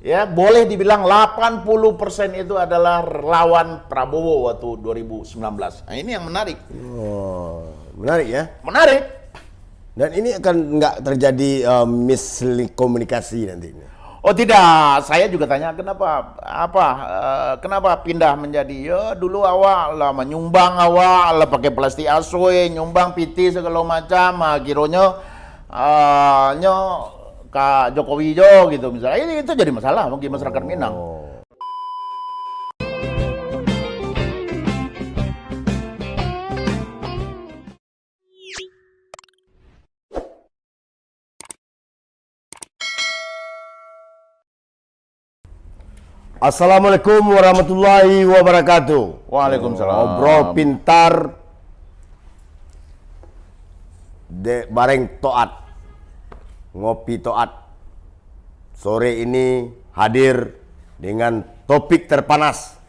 Ya, boleh dibilang 80% itu adalah lawan Prabowo waktu 2019. Nah, ini yang menarik. Oh, menarik ya. Menarik. Dan ini akan nggak terjadi miskomunikasi nanti. Oh tidak, saya juga tanya kenapa pindah menjadi ya dulu awak lah menyumbang awak lah pakai plastik aswe, nyumbang piti segala macam, kironya nyo Kak Jokowi jo gitu misalnya. Ini itu jadi masalah bagi masyarakat Minang. Oh. Assalamualaikum warahmatullahi wabarakatuh. Waalaikumsalam. Ngobrol pintar de bareng toat. Ngopi toat. Sore ini hadir dengan topik terpanas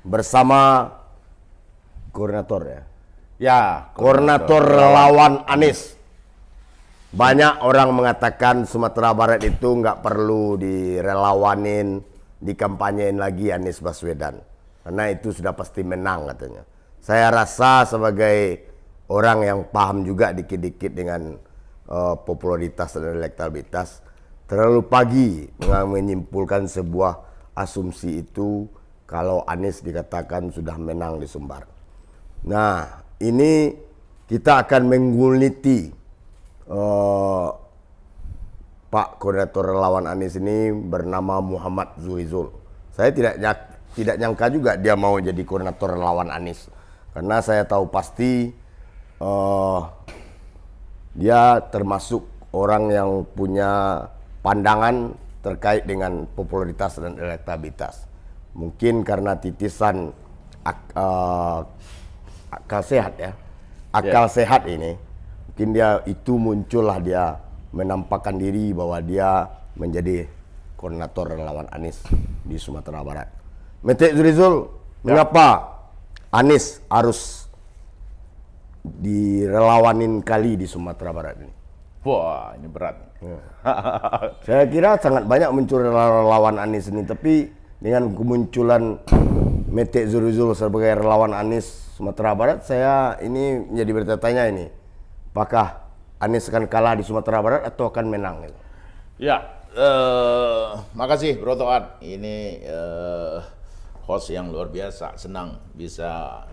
bersama koordinator ya. Ya, Koordinator relawan Anies. Banyak orang mengatakan Sumatera Barat itu nggak perlu direlawanin, dikampanyein lagi Anies Baswedan. Karena itu sudah pasti menang katanya. Saya rasa sebagai orang yang paham juga dikit-dikit dengan popularitas dan elektabilitas, terlalu pagi menyimpulkan sebuah asumsi itu kalau Anies dikatakan sudah menang di Sumbar. Nah, ini kita akan menguliti Pak Koordinator Relawan Anies ini bernama Muhammad Zuhizul. Saya tidak nyangka juga dia mau jadi Koordinator Relawan Anies. Karena saya tahu pasti dia termasuk orang yang punya pandangan terkait dengan popularitas dan elektabilitas. Mungkin karena titisan akal sehat ya. Akal sehat ini. Mungkin dia itu muncullah dia menampakkan diri bahwa dia menjadi koordinator relawan Anies di Sumatera Barat. Mete Zurizul, mengapa Anies harus direlawanin kali di Sumatera Barat ini? Wah, ini berat. Ya. Saya kira sangat banyak muncul relawan Anies ini, tapi dengan kemunculan Mete Zurizul sebagai relawan Anies Sumatera Barat, saya ini menjadi bertanya ini, apakah Anies akan kalah di Sumatera Barat atau akan menang? Gitu? Ya, makasih Bro Toat. Ini host yang luar biasa, senang bisa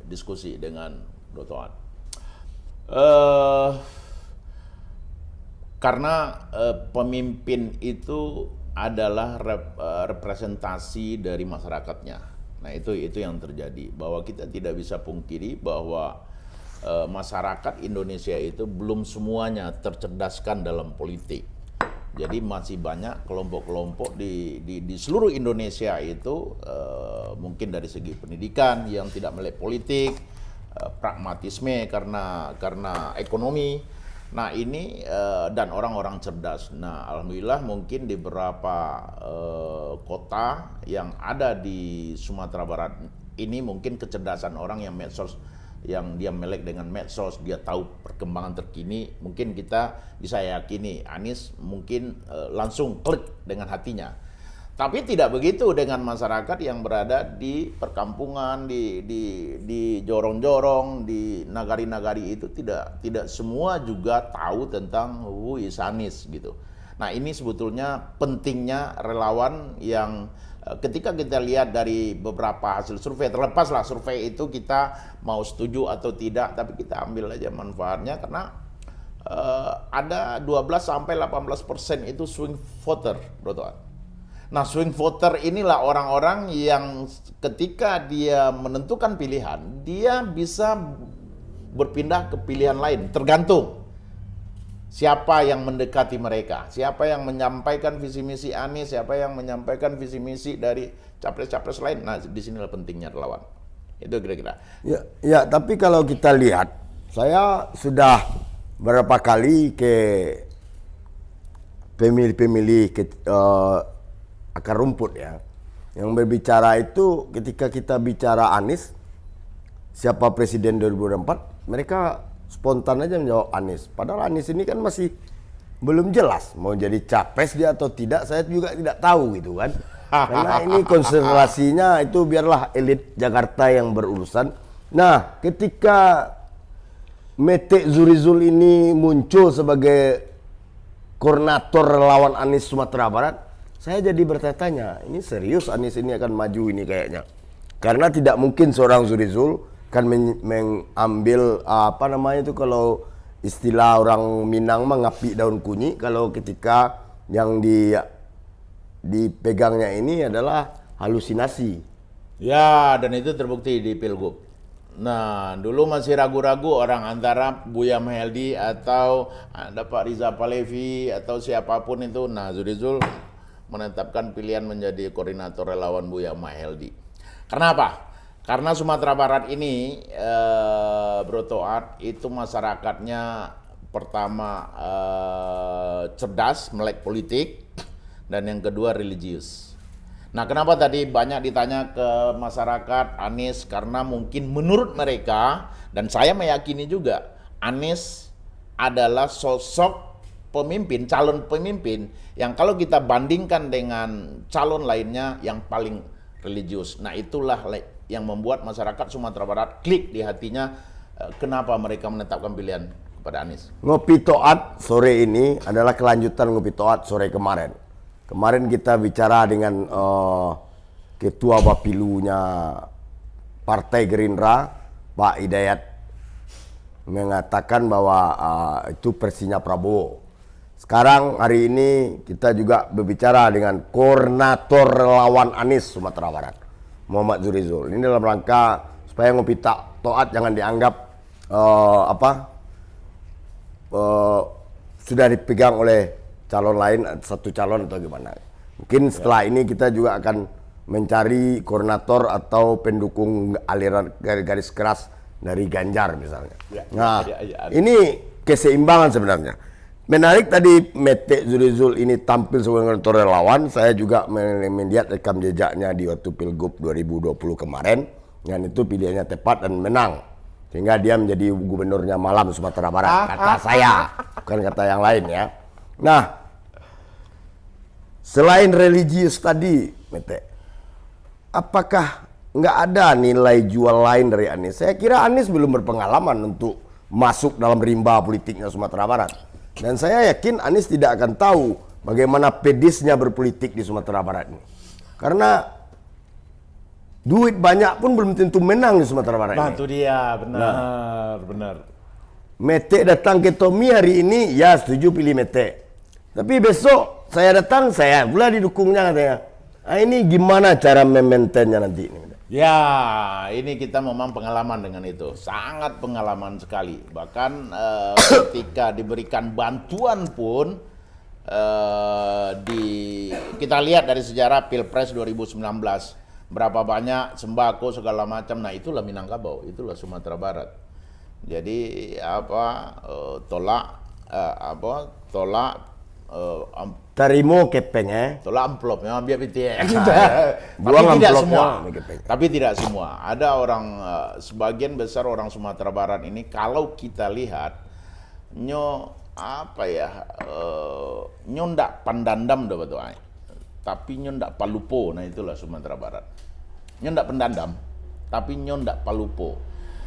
diskusi dengan Bro Toat. Karena pemimpin itu adalah representasi dari masyarakatnya. Nah itu yang terjadi, bahwa kita tidak bisa pungkiri bahwa masyarakat Indonesia itu belum semuanya tercerdaskan dalam politik. Jadi masih banyak kelompok-kelompok di seluruh Indonesia itu mungkin dari segi pendidikan yang tidak melek politik, pragmatisme karena ekonomi. Nah ini dan orang-orang cerdas. Nah alhamdulillah mungkin di beberapa kota yang ada di Sumatera Barat ini mungkin kecerdasan orang yang medsos, yang dia melek dengan medsos, dia tahu perkembangan terkini, mungkin kita bisa yakini Anies mungkin langsung klik dengan hatinya. Tapi tidak begitu dengan masyarakat yang berada di perkampungan, di jorong-jorong, di nagari-nagari itu tidak semua juga tahu tentang who is Anies gitu. Nah ini sebetulnya pentingnya relawan yang ketika kita lihat dari beberapa hasil survei, terlepaslah survei itu kita mau setuju atau tidak, tapi kita ambil aja manfaatnya karena ada 12-18% itu swing voter, Bro Toat. Nah swing voter inilah orang-orang yang ketika dia menentukan pilihan, dia bisa berpindah ke pilihan lain, tergantung siapa yang mendekati mereka, siapa yang menyampaikan visi misi Anies, siapa yang menyampaikan visi misi dari capres-capres lain. Nah, disinilah pentingnya relawan. Itu kira-kira. Ya, tapi kalau kita lihat, saya sudah berapa kali ke pemilih-pemilih akar rumput ya, yang berbicara itu ketika kita bicara Anies, siapa presiden 2024, mereka spontan aja menjawab Anies. Padahal Anies ini kan masih belum jelas mau jadi capres dia atau tidak, saya juga tidak tahu gitu kan. Karena ini konstelasinya itu biarlah elit Jakarta yang berurusan. Nah, ketika Mete Zurizul ini muncul sebagai koordinator relawan Anies Sumatera Barat, saya jadi bertanya-tanya, ini serius Anies ini akan maju ini kayaknya. Karena tidak mungkin seorang Zurizul kan mengambil apa namanya itu kalau istilah orang Minang mah ngapi daun kunyi, kalau ketika yang dipegangnya ini adalah halusinasi. Ya, dan itu terbukti di Pilgub. Nah, dulu masih ragu-ragu orang antara Buya Maheldi atau ada Pak Riza Palevi atau siapapun itu. Nah, Zurizul menetapkan pilihan menjadi koordinator relawan Buya Maheldi. Kenapa? Karena Sumatera Barat ini, Bro Toat, itu masyarakatnya pertama cerdas, melek politik, dan yang kedua religius. Nah, kenapa tadi banyak ditanya ke masyarakat Anies? Karena mungkin menurut mereka, dan saya meyakini juga, Anies adalah sosok pemimpin, calon pemimpin, yang kalau kita bandingkan dengan calon lainnya yang paling religius. Nah, itulah yang membuat masyarakat Sumatera Barat klik di hatinya, kenapa mereka menetapkan pilihan kepada Anies. Ngopi Toat sore ini adalah kelanjutan Ngopi Toat sore kemarin. Kemarin kita bicara dengan Ketua Bapilunya Partai Gerindra, Pak Hidayat, mengatakan bahwa itu versinya Prabowo. Sekarang hari ini kita juga berbicara dengan koordinator relawan Anies Sumatera Barat, Muhammad Zurizul. Ini dalam rangka supaya Ngopi Toat jangan dianggap sudah dipegang oleh calon lain, satu calon atau gimana. Mungkin setelah ini kita juga akan mencari koordinator atau pendukung aliran garis keras dari Ganjar misalnya. Nah, ini keseimbangan sebenarnya. Menarik tadi Mete Zurizul ini tampil sebagai koordinator relawan. Saya juga melihat rekam jejaknya di waktu Pilgub 2020 kemarin. Dan itu pilihannya tepat dan menang. Sehingga dia menjadi gubernurnya Malam Sumatera Barat. Kata saya, bukan kata yang lain ya. Nah, selain religius tadi, Mete, apakah nggak ada nilai jual lain dari Anies? Saya kira Anies belum berpengalaman untuk masuk dalam rimba politiknya Sumatera Barat. Dan saya yakin Anies tidak akan tahu bagaimana pedisnya berpolitik di Sumatera Barat ini. Karena duit banyak pun belum tentu menang di Sumatera Barat ini. Itu dia, benar. Mete datang ke Tommy hari ini, ya setuju pilih Mete. Tapi besok saya datang, saya pula didukungnya katanya. Nah, ini gimana cara memaintainnya nanti? Ya, ini kita memang pengalaman dengan itu. Sangat pengalaman sekali. Bahkan ketika diberikan bantuan pun, kita lihat dari sejarah Pilpres 2019. Berapa banyak sembako segala macam. Nah, itulah Minangkabau, itulah Sumatera Barat. Jadi tolak Tarimo kepeng tolak amplop memang biar itu ya. Buang tidak amplopnya, semua. kepeng. Tapi tidak semua. Ada orang sebagian besar orang Sumatera Barat ini kalau kita lihat nyo ndak pandandam dah betul. Tapi nyo ndak palupo. Nah, itulah Sumatera Barat. Nyo ndak pendandam, tapi nyo ndak palupo.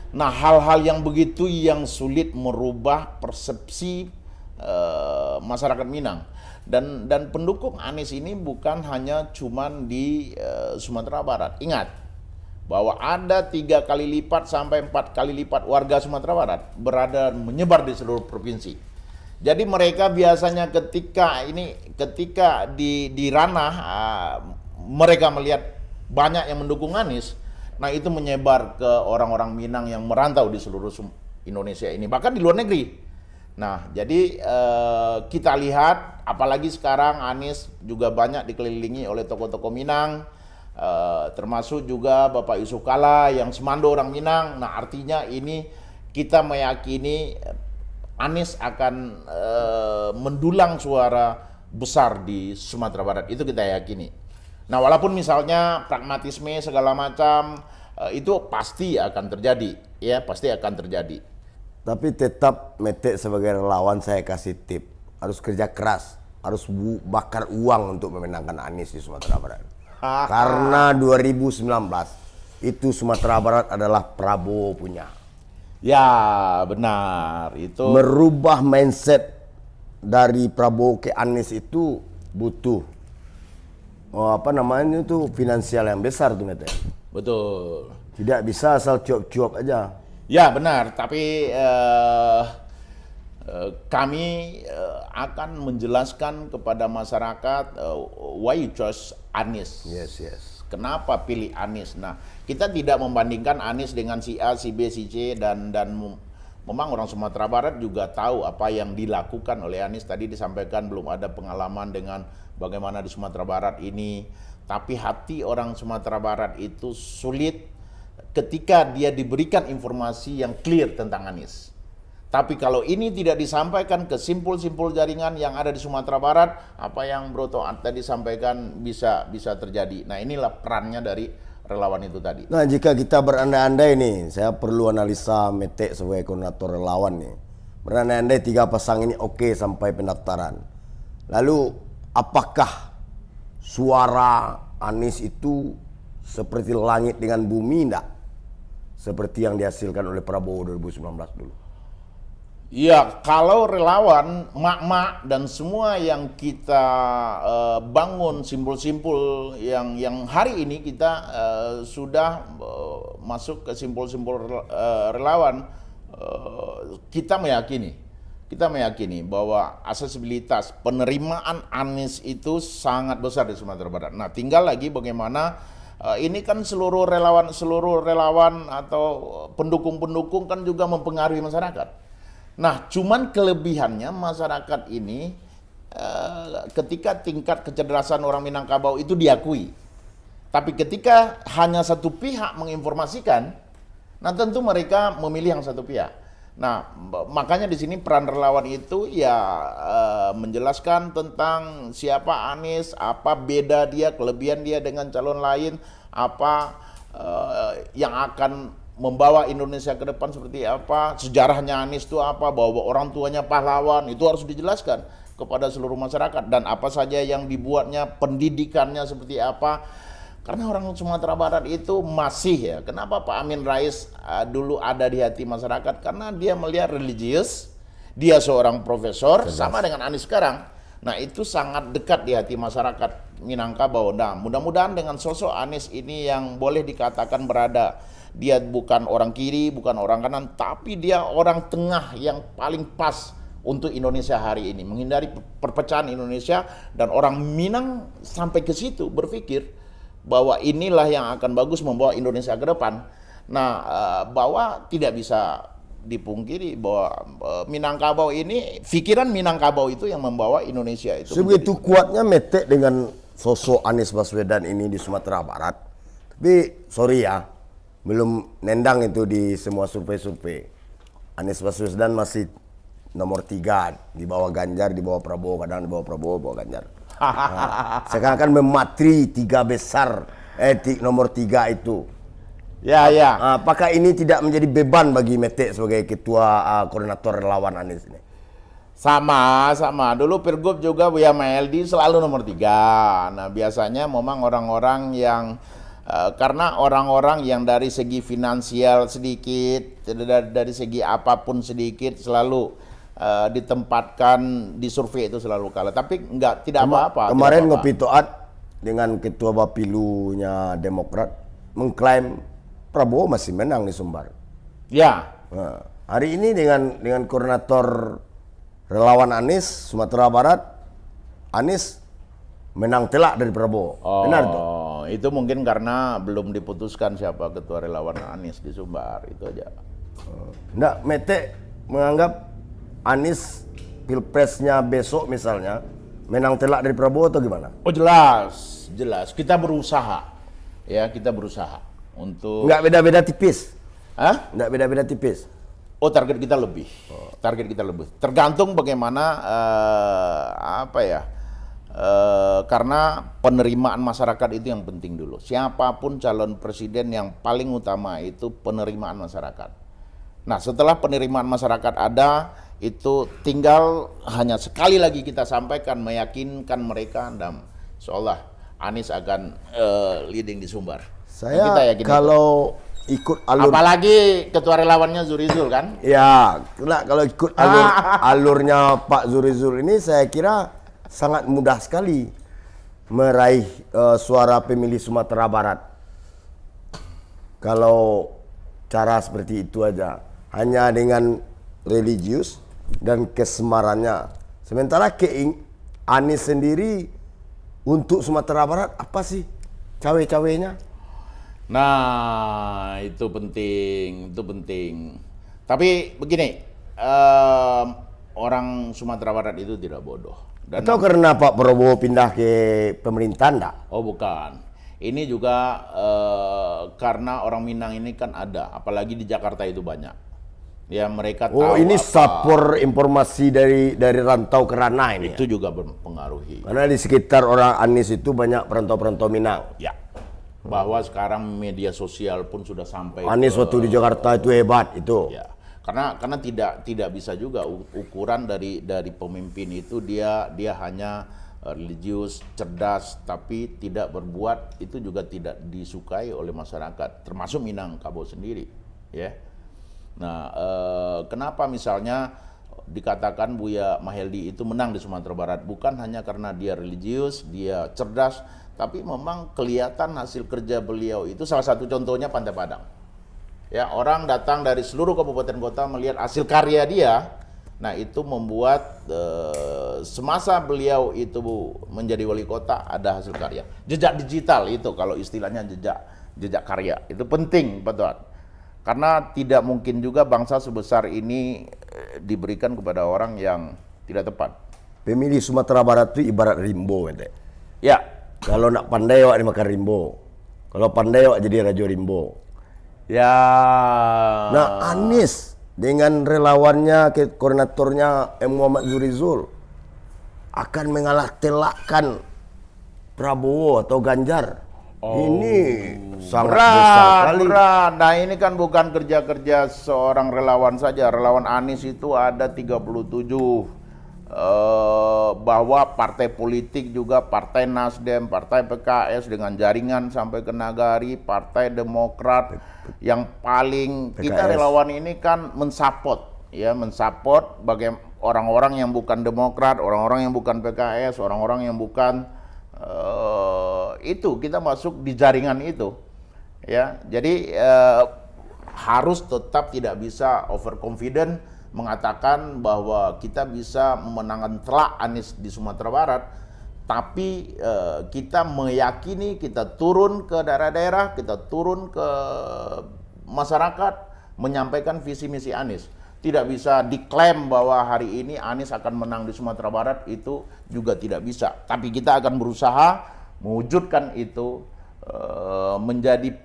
Nah, hal-hal yang begitu yang sulit merubah persepsi masyarakat Minang. Dan pendukung Anies ini bukan hanya cuman di Sumatera Barat. Ingat bahwa ada 3 kali lipat sampai 4 kali lipat warga Sumatera Barat menyebar di seluruh provinsi. Jadi mereka biasanya ketika di ranah mereka melihat banyak yang mendukung Anies, nah itu menyebar ke orang-orang Minang yang merantau di seluruh Indonesia ini, bahkan di luar negeri. Nah, jadi kita lihat, apalagi sekarang Anies juga banyak dikelilingi oleh tokoh-tokoh Minang, termasuk juga Bapak Yusuf Kalla yang semando orang Minang. Nah, artinya ini kita meyakini Anies akan mendulang suara besar di Sumatera Barat. Itu kita yakini. Nah, walaupun misalnya pragmatisme segala macam itu pasti akan terjadi, ya pasti akan terjadi. Tapi tetap Mete sebagai relawan saya kasih tip. harus kerja keras, harus bakar uang untuk memenangkan Anies di Sumatera Barat. Karena 2019 itu Sumatera Barat adalah Prabowo punya. Ya, benar. Itu Merubah mindset dari Prabowo ke Anies itu butuh finansial yang besar tuh Mete. betul. Tidak bisa asal cuap-cuap aja. Ya, benar. Tapi kami akan menjelaskan kepada masyarakat why you choose Anies. Yes. Kenapa pilih Anies? Nah, kita tidak membandingkan Anies dengan si A, si B, si C dan memang orang Sumatera Barat juga tahu apa yang dilakukan oleh Anies. Tadi disampaikan belum ada pengalaman dengan bagaimana di Sumatera Barat ini. Tapi hati orang Sumatera Barat itu sulit ketika dia diberikan informasi yang clear tentang Anies. Tapi kalau ini tidak disampaikan ke simpul-simpul jaringan yang ada di Sumatera Barat, apa yang Bro Toat tadi sampaikan bisa terjadi. Nah, inilah perannya dari relawan itu tadi. Nah, jika kita berandai-andai nih, saya perlu analisa Mete sebagai koordinator relawan nih. Berandai-andai 3 pasang ini oke sampai pendaftaran. Lalu, apakah suara Anies itu seperti langit dengan bumi enggak? Seperti yang dihasilkan oleh Prabowo 2019 dulu. Ya, kalau relawan, mak-mak dan semua yang kita bangun simpul-simpul yang hari ini kita sudah masuk ke simpul-simpul relawan, kita meyakini bahwa aksesibilitas penerimaan Anies itu sangat besar di Sumatera Barat. Nah, tinggal lagi bagaimana ini kan seluruh relawan atau pendukung-pendukung kan juga mempengaruhi masyarakat. Nah, cuman kelebihannya masyarakat ini ketika tingkat kecerdasan orang Minangkabau itu diakui. Tapi ketika hanya satu pihak menginformasikan, nah tentu mereka memilih yang satu pihak. Nah, makanya di sini peran relawan itu ya menjelaskan tentang siapa Anies, apa beda dia, kelebihan dia dengan calon lain, apa yang akan membawa Indonesia ke depan seperti apa, sejarahnya Anies itu apa, bahwa orang tuanya pahlawan, itu harus dijelaskan kepada seluruh masyarakat, dan apa saja yang dibuatnya, pendidikannya seperti apa. Karena orang Sumatera Barat itu masih ya, kenapa Pak Amin Rais dulu ada di hati masyarakat, karena dia melihat religius, dia seorang profesor, sama dengan Anies sekarang. Nah, itu sangat dekat di hati masyarakat Minangkabau. Nah, mudah-mudahan dengan sosok Anies ini yang boleh dikatakan berada, dia bukan orang kiri, bukan orang kanan, tapi dia orang tengah yang paling pas untuk Indonesia hari ini, menghindari perpecahan Indonesia, dan orang Minang sampai ke situ berpikir bahwa inilah yang akan bagus membawa Indonesia ke depan. Nah, bahwa tidak bisa dipungkiri bahwa Minangkabau ini, pikiran Minangkabau itu yang membawa Indonesia itu. Sebegitu kuatnya Mete dengan sosok Anies Baswedan ini di Sumatera Barat. Tapi sorry ya, belum nendang itu di semua survei-survei. Anies Baswedan masih nomor 3, di bawah Ganjar, di bawah Prabowo, kadang di bawah Prabowo, bawah Ganjar. Nah, sekarang kan mematri 3 besar, nomor 3 itu. Ya. Apakah ini tidak menjadi beban bagi Mete sebagai ketua koordinator relawan Anies ini? Sama. Dulu Pilgub juga Buya Maeldi selalu nomor 3. Nah, biasanya memang orang-orang yang karena orang-orang yang dari segi finansial sedikit, dari segi apapun sedikit, selalu ditempatkan di survei itu selalu kalah. Tapi tidak apa-apa. Kemarin Ngopi Toat dengan ketua Bapilunya Demokrat mengklaim Prabowo masih menang di Sumbar. Ya. Nah, hari ini dengan koordinator relawan Anies Sumatera Barat, Anies menang telak dari Prabowo. Benar tuh? Itu mungkin karena belum diputuskan siapa ketua relawan Anies di Sumbar, itu aja. Enggak, Mete menganggap Anies pilpresnya besok misalnya menang telak dari Prabowo atau gimana? Oh, jelas. Kita berusaha. Ya, kita berusaha untuk. Enggak beda-beda tipis. Hah? Enggak beda-beda tipis. Oh, target kita lebih. Target kita lebih. Tergantung bagaimana karena penerimaan masyarakat itu yang penting dulu. Siapapun calon presiden, yang paling utama itu penerimaan masyarakat. Nah, setelah penerimaan masyarakat ada, itu tinggal hanya sekali lagi kita sampaikan, meyakinkan mereka, dan seolah Anies akan leading di Sumbar. Saya Kita yakin kalau ikut alur, apalagi ketua relawannya Zurizul kan? ya, kalau ikut alurnya Pak Zurizul ini, saya kira sangat mudah sekali meraih suara pemilih Sumatera Barat. Kalau cara seperti itu aja, hanya dengan religius dan kesemarannya. Sementara Anies sendiri untuk Sumatera Barat apa sih cawe-cawenya? Nah, itu penting. Tapi begini, orang Sumatera Barat itu tidak bodoh. Atau karena Pak Prabowo pindah ke pemerintahan enggak? Oh bukan, ini juga karena orang Minang ini kan ada, apalagi di Jakarta itu banyak. Ya mereka tahu. Oh, ini sapor informasi dari rantau ke ranah ini. Itu juga mempengaruhi. Karena di sekitar orang Anies itu banyak perantau-perantau Minang. Ya. Bahwa sekarang media sosial pun sudah sampai Anies waktu di Jakarta itu hebat itu. Ya. Karena tidak bisa juga ukuran dari pemimpin itu dia hanya religius, cerdas, tapi tidak berbuat, itu juga tidak disukai oleh masyarakat, termasuk Minangkabau sendiri, ya. Nah, kenapa misalnya dikatakan Buya Maheldi itu menang di Sumatera Barat? Bukan hanya karena dia religius, dia cerdas, tapi memang kelihatan hasil kerja beliau itu, salah satu contohnya Pantai Padang. Ya, orang datang dari seluruh kabupaten kota melihat hasil karya dia. Nah, itu membuat semasa beliau itu menjadi wali kota ada hasil karya. Jejak digital itu kalau istilahnya jejak karya. Itu penting, betul. Karena tidak mungkin juga bangsa sebesar ini diberikan kepada orang yang tidak tepat. Pemilih Sumatera Barat itu ibarat rimbo, ente. Ya. Kalau nak pandai wak dimakan rimbo. Kalau pandai wak jadi raja rimbo. Ya. Nah, Anies dengan relawannya, koordinatornya Muhammad Zurizul akan mengalah telakkan Prabowo atau Ganjar. Ini sangat besar sekali. Berat. Nah, ini kan bukan kerja-kerja seorang relawan saja. Relawan Anies itu ada 37. Bahwa partai politik juga, Partai Nasdem, Partai PKS dengan jaringan sampai ke Nagari, Partai Demokrat, yang paling PKS. kita relawan ini kan mensupport bagi orang-orang yang bukan Demokrat, orang-orang yang bukan PKS, orang-orang yang bukan itu, kita masuk di jaringan itu, ya. Jadi harus tetap tidak bisa overconfident mengatakan bahwa kita bisa memenangkan telak Anies di Sumatera Barat, tapi kita meyakini, kita turun ke daerah-daerah, kita turun ke masyarakat, menyampaikan visi misi Anies. Tidak bisa diklaim bahwa hari ini Anies akan menang di Sumatera Barat, itu juga tidak bisa. Tapi kita akan berusaha mewujudkan itu menjadi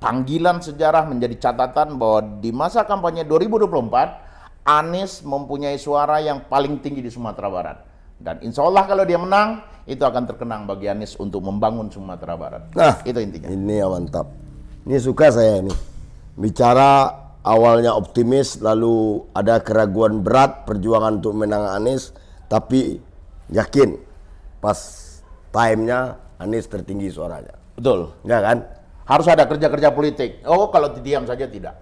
panggilan sejarah, menjadi catatan bahwa di masa kampanye 2024 Anies mempunyai suara yang paling tinggi di Sumatera Barat. Dan insya Allah kalau dia menang, itu akan terkenang bagi Anies untuk membangun Sumatera Barat. Nah, itu intinya. Ini ya mantap. Ini suka saya ini. Bicara awalnya optimis, lalu ada keraguan berat perjuangan untuk menang Anies, tapi yakin pas time-nya Anies tertinggi suaranya. Betul. Ya kan? Harus ada kerja-kerja politik. Oh, kalau diam saja tidak.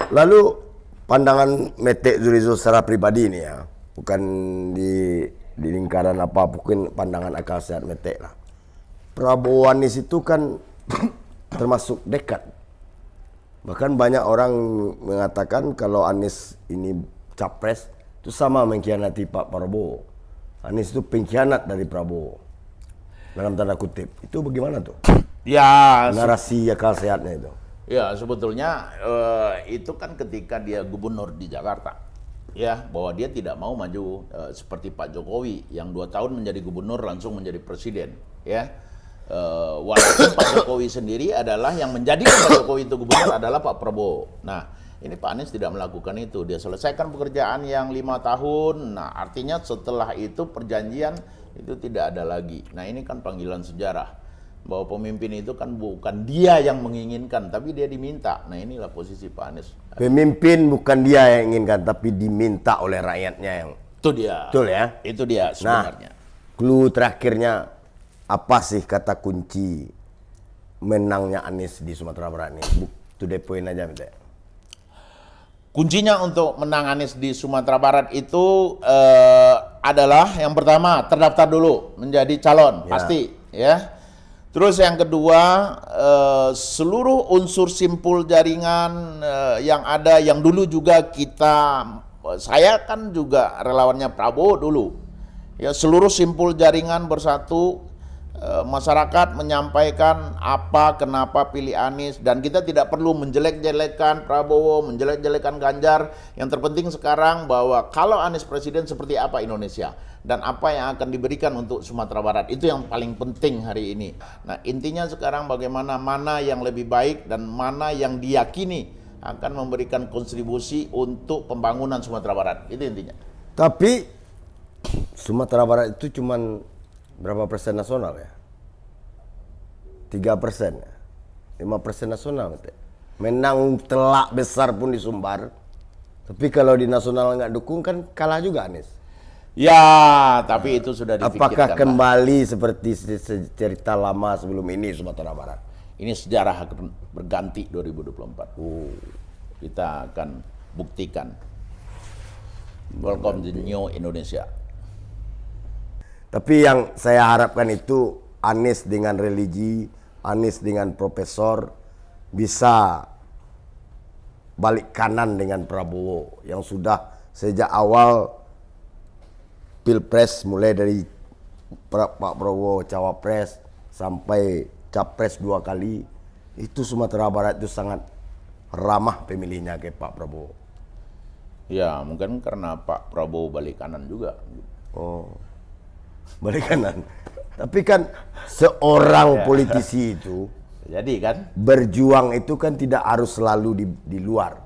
Lalu pandangan Mete Zurizul secara pribadi ini ya, bukan di lingkaran apa, mungkin pandangan akal sehat Mete lah. Prabowo Anies itu kan termasuk dekat. Bahkan banyak orang mengatakan kalau Anies ini capres itu sama mengkhianati Pak Prabowo. Anies itu pengkhianat dari Prabowo, dalam tanda kutip. Itu bagaimana tuh? Ya, Narasi akal sehatnya itu. ya sebetulnya itu kan ketika dia gubernur di Jakarta, ya, bahwa dia tidak mau maju seperti Pak Jokowi yang 2 tahun menjadi gubernur langsung menjadi presiden, ya. Walaupun Pak Jokowi sendiri adalah yang menjadikan Pak Jokowi itu gubernur adalah Pak Prabowo. Nah, ini Pak Anies tidak melakukan itu. Dia selesaikan pekerjaan yang 5 tahun. Nah, artinya setelah itu perjanjian itu tidak ada lagi. Nah, ini kan panggilan sejarah. bahwa pemimpin itu kan bukan dia yang menginginkan, tapi dia diminta. Nah inilah posisi Pak Anies. Pemimpin bukan dia yang inginkan, tapi diminta oleh rakyatnya yang. Itu dia. Betul ya? Itu dia sebenarnya. Nah, clue terakhirnya apa sih kata kunci menangnya Anies di Sumatera Barat ini? To the point aja, Mete. Kuncinya untuk menang Anies di Sumatera Barat itu adalah yang pertama terdaftar dulu menjadi calon, pasti ya. Terus yang kedua seluruh unsur simpul jaringan yang ada, yang dulu juga saya kan juga relawannya Prabowo dulu. Ya, seluruh simpul jaringan bersatu, masyarakat menyampaikan apa kenapa pilih Anies, dan kita tidak perlu menjelek-jelekan Prabowo, menjelek-jelekan Ganjar. Yang terpenting sekarang bahwa kalau Anies presiden seperti apa Indonesia dan apa yang akan diberikan untuk Sumatera Barat, itu yang paling penting hari ini. Nah, intinya sekarang bagaimana mana yang lebih baik dan mana yang diyakini akan memberikan kontribusi untuk pembangunan Sumatera Barat. Itu intinya. Tapi Sumatera Barat itu cuman berapa persen nasional ya? 3%, 5% nasional. Menang telak besar pun di Sumbar. Tapi kalau di nasional nggak dukung kan kalah juga Anies. Ya, tapi itu sudah dipikirkan. Apakah kembali seperti cerita lama sebelum ini Sumatera Barat? Ini sejarah akan berganti 2024. Kita akan buktikan. Welcome to new Indonesia. Tapi yang saya harapkan itu Anies dengan religi, Anies dengan profesor bisa balik kanan dengan Prabowo yang sudah sejak awal Pilpres, mulai dari Pak Prabowo cawapres sampai capres 2 kali, itu Sumatera Barat itu sangat ramah pemilihnya ke Pak Prabowo. Ya, mungkin karena Pak Prabowo balik kanan juga. Oh. Balik kanan. Tapi kan seorang politisi itu jadi kan berjuang itu kan tidak harus selalu di luar.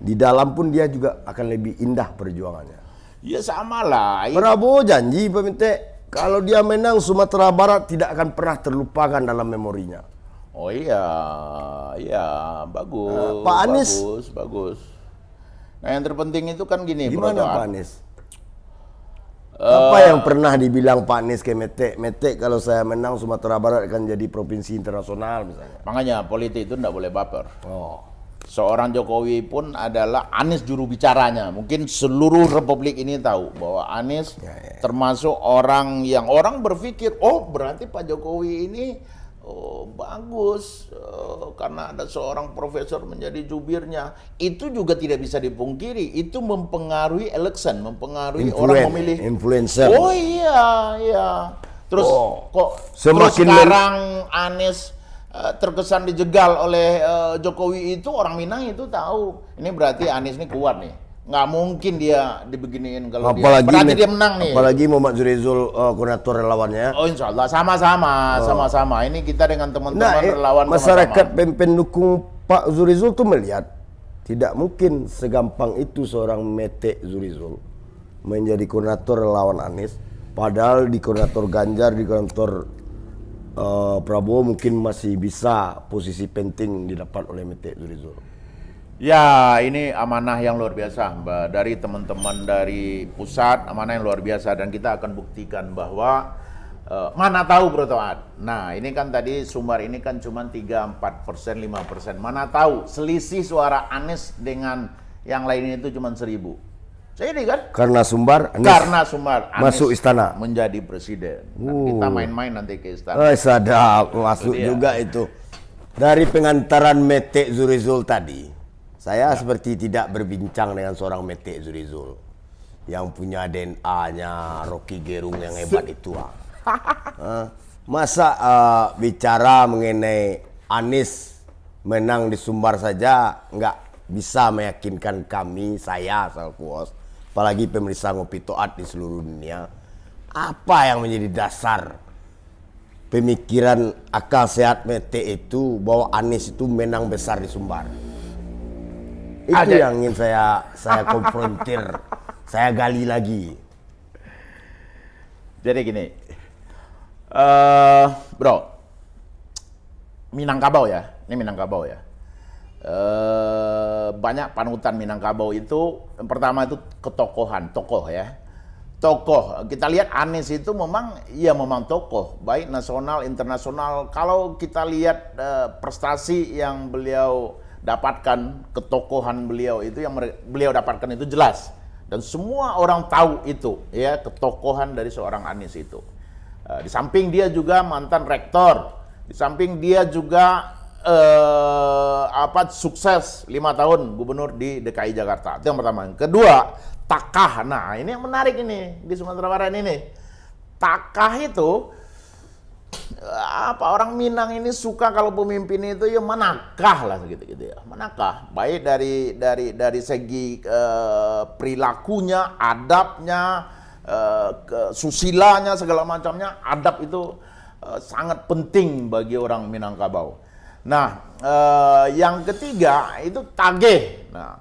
Di dalam pun dia juga akan lebih indah perjuangannya. Ya sama lah. Prabowo janji Peminte kalau dia menang Sumatera Barat tidak akan pernah terlupakan dalam memorinya. Oh iya, iya bagus. Pak Anies bagus. Nah yang terpenting itu kan gini. Gimana Pak Anies? Apa yang pernah dibilang Pak Anies ke Mete kalau saya menang Sumatera Barat akan jadi provinsi internasional misalnya. Makanya politik itu tidak boleh baper. Oh. Seorang Jokowi pun adalah Anies juru bicaranya. Mungkin seluruh Republik ini tahu bahwa Anies termasuk orang yang orang berpikir, oh berarti Pak Jokowi ini bagus karena ada seorang profesor menjadi jubirnya. Itu juga tidak bisa dipungkiri, itu mempengaruhi election, mempengaruhi orang memilih influencer. Oh iya, iya. Terus kok semakin terus sekarang Anies terkesan dijegal oleh Jokowi, itu orang Minang itu tahu. Ini berarti Anies ini kuat nih. Nggak mungkin dia dibeginiin kalau apalagi berarti dia menang nih. Apalagi Muhammad Zurizul koordinator relawannya. Oh insya Allah sama-sama. Ini kita dengan teman-teman relawan masyarakat pendukung Pak Zurizul tuh melihat tidak mungkin segampang itu seorang Mete Zurizul menjadi koordinator relawan Anies. Padahal di koordinator Ganjar, di koordinator Prabowo mungkin masih bisa posisi penting didapat oleh Mete Zurizul. Ya, ini amanah yang luar biasa, Mbak. Dari teman-teman dari pusat, amanah yang luar biasa. Dan kita akan buktikan bahwa mana tahu Bro Toat. Nah, ini kan tadi Sumbar ini kan cuma 3-4%, 5%. Mana tahu selisih suara Anies dengan yang lainnya itu cuma 1.000. Jadi kan? Karena Sumbar Anies masuk istana menjadi presiden. Dan kita main-main nanti ke istana. Sadap masuk juga itu. Dari pengantaran Mete Zurizul tadi, saya seperti tidak berbincang dengan seorang Mete Zurizul yang punya DNA Rocky Gerung yang hebat itu. Masa bicara mengenai Anies menang di Sumbar saja nggak bisa meyakinkan kami, saya Salkuos, apalagi pemirsa Ngopi Toat di seluruh dunia. Apa yang menjadi dasar pemikiran akal sehat Mete itu bahwa Anies itu menang besar di Sumbar? Itu yang ingin saya konfrontir, saya gali lagi. Jadi gini, Bro, Minangkabau ya, ini Minangkabau ya. Banyak panutan Minangkabau itu, yang pertama itu ketokohan, tokoh ya. Tokoh, kita lihat Anies itu memang tokoh, baik nasional, internasional. Kalau kita lihat prestasi yang beliau dapatkan, ketokohan beliau itu yang beliau dapatkan itu jelas. Dan semua orang tahu itu, ya, ketokohan dari seorang Anies itu. Di samping dia juga mantan rektor, di samping dia juga sukses 5 tahun gubernur di DKI Jakarta. Itu yang pertama. Yang kedua, takah. Nah, ini yang menarik ini di Sumatera Barat ini. Takah itu orang Minang ini suka kalau pemimpin itu ya manakah lah gitu ya. Manakah. Baik dari segi perilakunya, adabnya, susilanya, segala macamnya. Adab itu sangat penting bagi orang Minangkabau. Nah, yang ketiga itu tagih. Nah,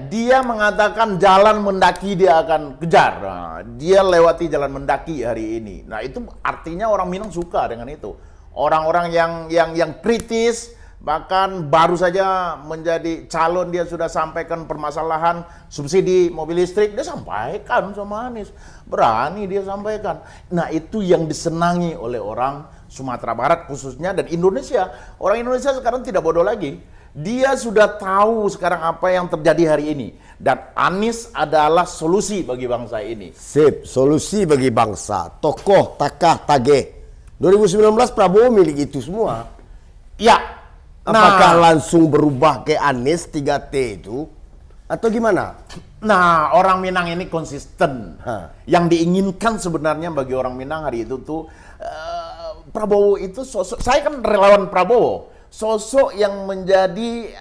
dia mengatakan jalan mendaki dia akan kejar. Nah, dia lewati jalan mendaki hari ini. Nah, itu artinya orang Minang suka dengan itu. Orang-orang yang kritis, bahkan baru saja menjadi calon dia sudah sampaikan permasalahan subsidi mobil listrik, dia sampaikan sama Anies. Berani dia sampaikan. Nah, itu yang disenangi oleh orang Sumatera Barat khususnya dan Indonesia. Orang Indonesia sekarang tidak bodoh lagi. Dia sudah tahu sekarang apa yang terjadi hari ini. Dan Anies adalah solusi bagi bangsa ini. Sip, solusi bagi bangsa. Tokoh, takah, tagih. 2019 Prabowo milik itu semua. Ya. Apakah langsung berubah ke Anies 3T itu? Atau gimana? Nah, orang Minang ini konsisten. Yang diinginkan sebenarnya bagi orang Minang hari itu tuh Prabowo itu sosok, saya kan relawan Prabowo, sosok yang menjadi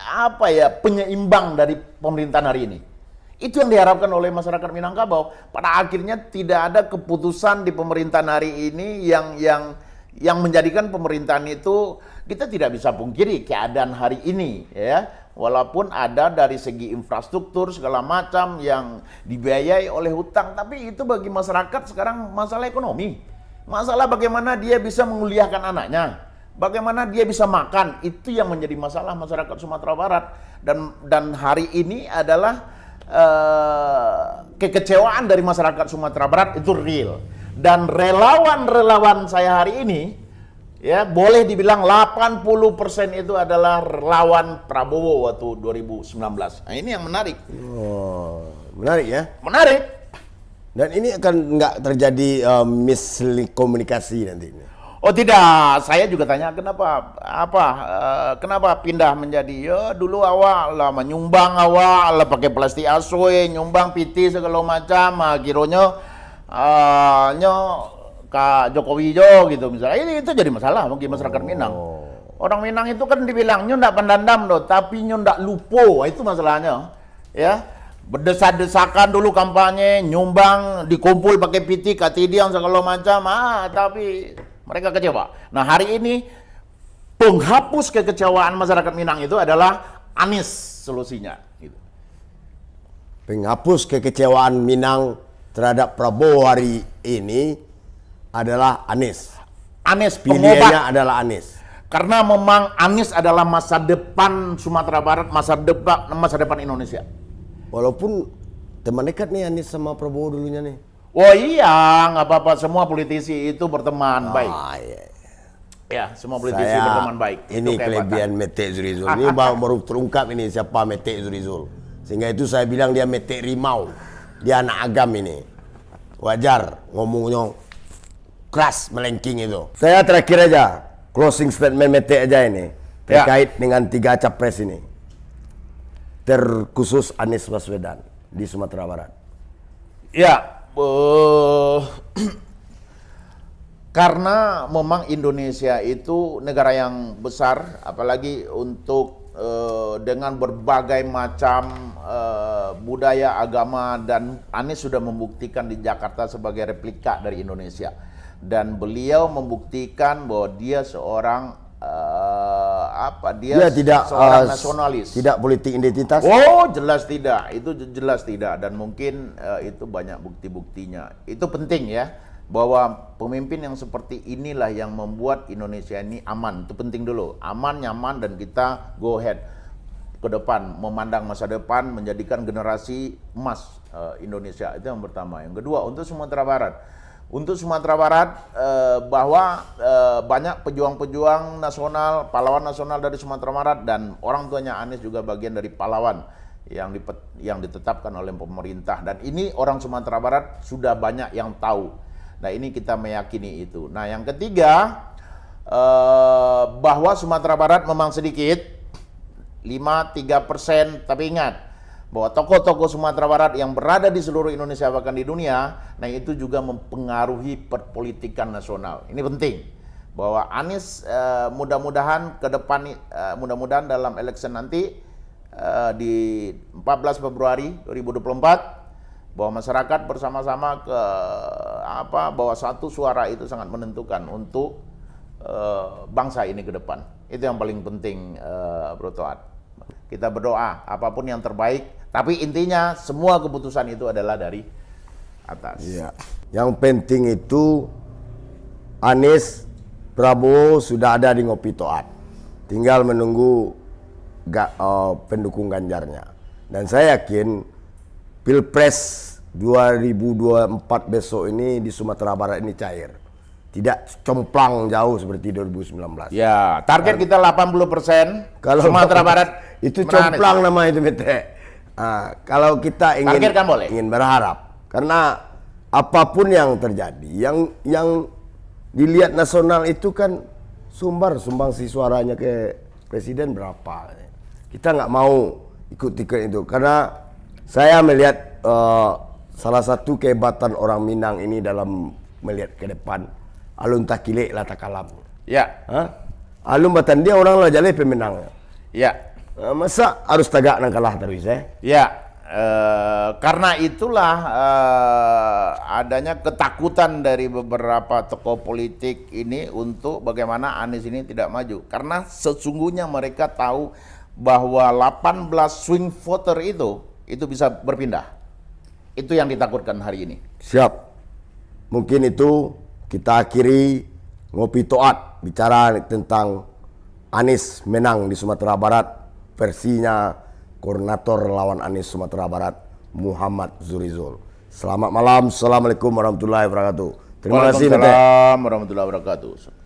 penyeimbang dari pemerintahan hari ini. Itu yang diharapkan oleh masyarakat Minangkabau. Pada akhirnya tidak ada keputusan di pemerintahan hari ini yang menjadikan pemerintahan itu, kita tidak bisa pungkiri keadaan hari ini ya. Walaupun ada dari segi infrastruktur segala macam yang dibiayai oleh hutang, tapi itu bagi masyarakat sekarang masalah ekonomi. Masalah bagaimana dia bisa menguliahkan anaknya, bagaimana dia bisa makan, itu yang menjadi masalah masyarakat Sumatera Barat. Dan hari ini adalah kekecewaan dari masyarakat Sumatera Barat itu real. Dan relawan-relawan saya hari ini, ya boleh dibilang 80% itu adalah relawan Prabowo waktu 2019. Nah, ini yang menarik. Oh, menarik ya? Menarik. Dan ini akan nggak terjadi miskomunikasi nanti? Oh tidak, saya juga tanya kenapa pindah menjadi dulu awak lah menyumbang awak lah pakai plastik asoi, nyumbang piti segala macam, kironya Kak Jokowi jo gitu misalnya. Ini itu jadi masalah bagi masyarakat Minang. Orang Minang itu kan dibilang ndak pendandam doh, tapi ndak lupo, itu masalahnya. Ya. Berdesak-desakan dulu kampanye, nyumbang, dikumpul pakai piti, katidian segala macam, tapi mereka kecewa. Nah, hari ini penghapus kekecewaan masyarakat Minang itu adalah Anies solusinya. Gitu. Penghapus kekecewaan Minang terhadap Prabowo hari ini adalah Anies. Anies pilihannya adalah Anies. Karena memang Anies adalah masa depan Sumatera Barat, masa depan Indonesia. Walaupun teman dekat nih Anies sama Prabowo dulunya nih. Oh iya, nggak apa-apa, semua politisi itu berteman baik. Iya. Ya, semua politisi berteman baik. Ini kelebihan Mete Zurizul. Ini baru terungkap ini siapa Mete Zurizul. Sehingga itu saya bilang dia Mete Rimau. Dia anak agam ini. Wajar ngomongnya keras, melengking itu. Saya terakhir aja, closing statement Mete aja ini. Terkait dengan 3 capres ini. Terkhusus Anies Baswedan di Sumatera Barat. Ya, karena memang Indonesia itu negara yang besar, apalagi untuk dengan berbagai macam budaya, agama, dan Anies sudah membuktikan di Jakarta sebagai replika dari Indonesia. Dan beliau membuktikan bahwa dia seorang dia tidak seorang nasionalis, tidak politik identitas. Oh, jelas tidak, itu jelas tidak, dan mungkin itu banyak bukti-buktinya. Itu penting ya. bahwa pemimpin yang seperti inilah yang membuat Indonesia ini aman. Itu penting dulu, aman, nyaman, dan kita go ahead ke depan, memandang masa depan, menjadikan generasi emas Indonesia. Itu yang pertama. Yang kedua, untuk Sumatera Barat. Untuk Sumatera Barat, bahwa banyak pejuang-pejuang nasional, pahlawan nasional dari Sumatera Barat, dan orang tuanya Anies juga bagian dari pahlawan yang ditetapkan oleh pemerintah. Dan ini orang Sumatera Barat sudah banyak yang tahu. Nah, ini kita meyakini itu. Nah, yang ketiga, bahwa Sumatera Barat memang sedikit, 5-3%, tapi ingat bahwa tokoh-tokoh Sumatera Barat yang berada di seluruh Indonesia bahkan di dunia, nah itu juga mempengaruhi perpolitikan nasional. Ini penting bahwa Anies mudah-mudahan ke depan, mudah-mudahan dalam election nanti di 14 Februari 2024, bahwa masyarakat bersama-sama bahwa satu suara itu sangat menentukan untuk bangsa ini ke depan. Itu yang paling penting, Bro Toat. Kita berdoa apapun yang terbaik, tapi intinya semua keputusan itu adalah dari atas. Iya. Yang penting itu Anies, Prabowo sudah ada di Ngopi Toat. Tinggal menunggu pendukung Ganjarnya. Dan saya yakin Pilpres 2024 besok ini di Sumatera Barat ini cair. Tidak complang jauh seperti 2019. Ya, target kita 80%. Kalau Sumatera Barat itu complang nama itu, Bete. Kalau kita ingin berharap, karena apapun yang terjadi, yang dilihat nasional itu kan sumbangsi suaranya ke presiden berapa. Kita nggak mau ikut-ikut itu, karena saya melihat salah satu kehebatan orang Minang ini dalam melihat ke depan, alun takile lata kalam. Ya. Alun batan dia orang lah jale pemenang. Ya. Masa harus tagak nang kalah terus Ya. Karena itulah adanya ketakutan dari beberapa tokoh politik ini untuk bagaimana Anies ini tidak maju. Karena sesungguhnya mereka tahu bahwa 18 swing voter itu bisa berpindah. Itu yang ditakutkan hari ini. Siap. Mungkin itu kita akhiri Ngopi Toat bicara tentang Anies menang di Sumatera Barat, versinya koordinator lawan Anies Sumatera Barat Muhammad Zurizul. Selamat malam. Assalamualaikum warahmatullahi wabarakatuh. Terima kasih. Waalaikumsalam warahmatullahi wabarakatuh.